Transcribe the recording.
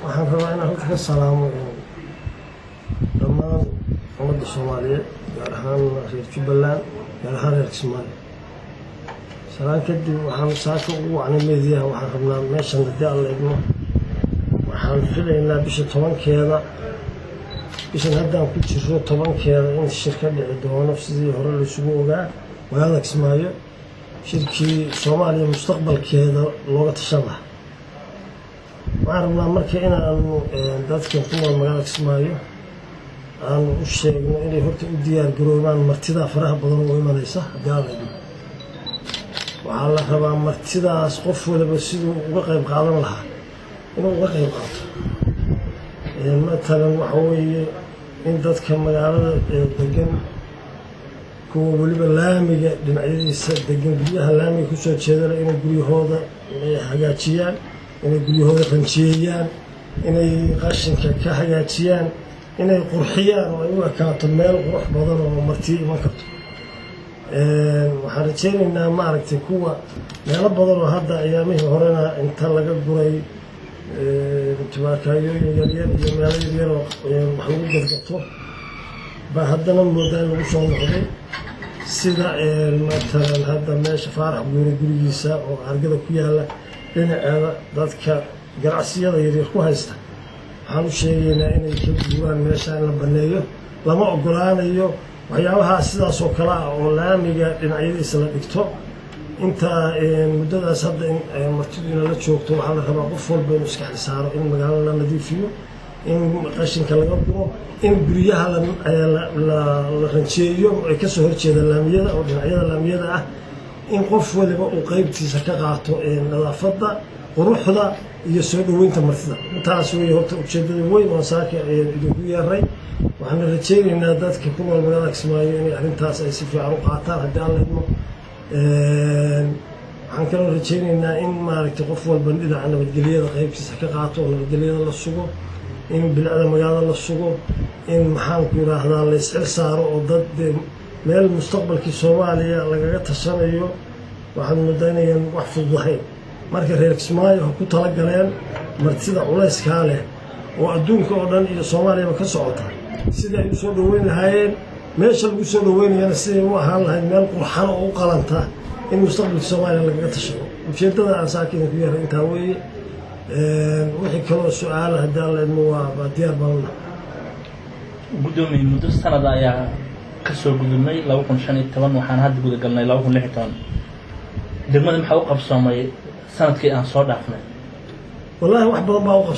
waxaan rabaa inaan halka ka salaamo dhammaan ummadda Soomaaliyeed gaar ahaan reer Jubbaland gaar ahaan reer Kismaayo. Salaan kadib waxaan saaka ugu wacnay meediyaha waxaan rabnaa meeshan hadii aan eegno waxaan filaynaa bisha 10keeda bishan haddaan ku jiro 10keeda in shirka dhici doono sidii hore la isugu ogaa magaalada Kismaayo shirkii Soomaaliya mustaqbalkeeda looga tashan lahaa. waxaan rabnaa marka inaan dadka ku nool magaalada Kismaayo aan u sheegno inay horta u diyaar garoobaan martida faraha badan oo imanaysa gaalada. waxaa la rabaa martidaas qof walba siduu uga qayb qaadan lahaa inuu uga qayb qaato. matalan waxa weeye in dadka magaalada degan kuwa waliba laamiga dhinacyadiisa degan guryaha laamiga kusoo jeedana inay guryahooda hagaajiyaan, inay guryahooda ranjiyeeyaan, inay qashinka ka hagaajiyaan, inay qurxiyaan oo ay u ekaato meel qurux badan oo marti iman karto. waxaan rajaynaynaa maaragtay kuwa meelo badan oo hadda ayaamihii horena inta laga guray tubaakayooyin yaryar iyo meelo yaryar oo wax lagu gadgato baa haddana moodaa in lagu soo noqday sida matalan hadda meesha Faarax Guure gurigiisa oo argada ku yaala dhinaceeda dadka ganacsiyada yaryar ku haysta waxaan u sheegaynaa inay ka guuraan meesha in la baneeyo. lama ogolaanayo waxyaabaha sidaas oo kale ah oo laamiga dhinacyadiisa la dhigto. inta muddadaas hadda martidu la joogto waxaa la rabaa qof walba inuu iska xisaaro in magaalada la nadiifiyo, in qashinka laga guro, in guryaha la ranjeeyo ay ka soo horjeeda laamiyada oo dhinacyada laamiyada ah, in qof waliba uu qaybtiisa ka qaato nadaafadda, quruxda iyo soo dhaweynta martida. intaas way horta ujeedada weyn oo saaka idinku yeeray. waxaan rajaynaynaa dadka ku nool magaalada Kismaayo inay arrintaas ay si fiican u qaataan haddii aan leedno. waxaan kaloo rajaynaynaa in maaragtay qof walba dhinaca nabadgelyada qaybtiisa ka qaato oo nabadgelyada la sugo, in bilicda magaalada la sugo, in maxaanku yiraahdaa la isxil saaro oo dad meel mustaqbalkii Soomaaliya lagaga tashanayo. waxaan moodaynayaan wax fududahay marka reer Kismaayo ku talagaleen martida culeyskaa leh oo adduunka oo dhan iyo Soomaaliyaba ka socota sida ay u soo dhaweyn lahaayeen. meesha lagu soo dhaweynayana siday u ahaan lahayd meel qurxan oo u qalanta in mustaqbalka Soomaaliya lagaga tashado. ujeedada aan saakiin ku yeeray intaa weeye. wixii kaloo su'aal haddii aan leedno waa diyaar baan u nahay. gudoomiye muddo sanad ayaa ka soo gudubnay 2015 waxaan hadda guda galnay 2016. degmada maxaa u qabsoomay sanadkii aan soo dhaafnay? wallaahi wax badan baa u qabsoomay.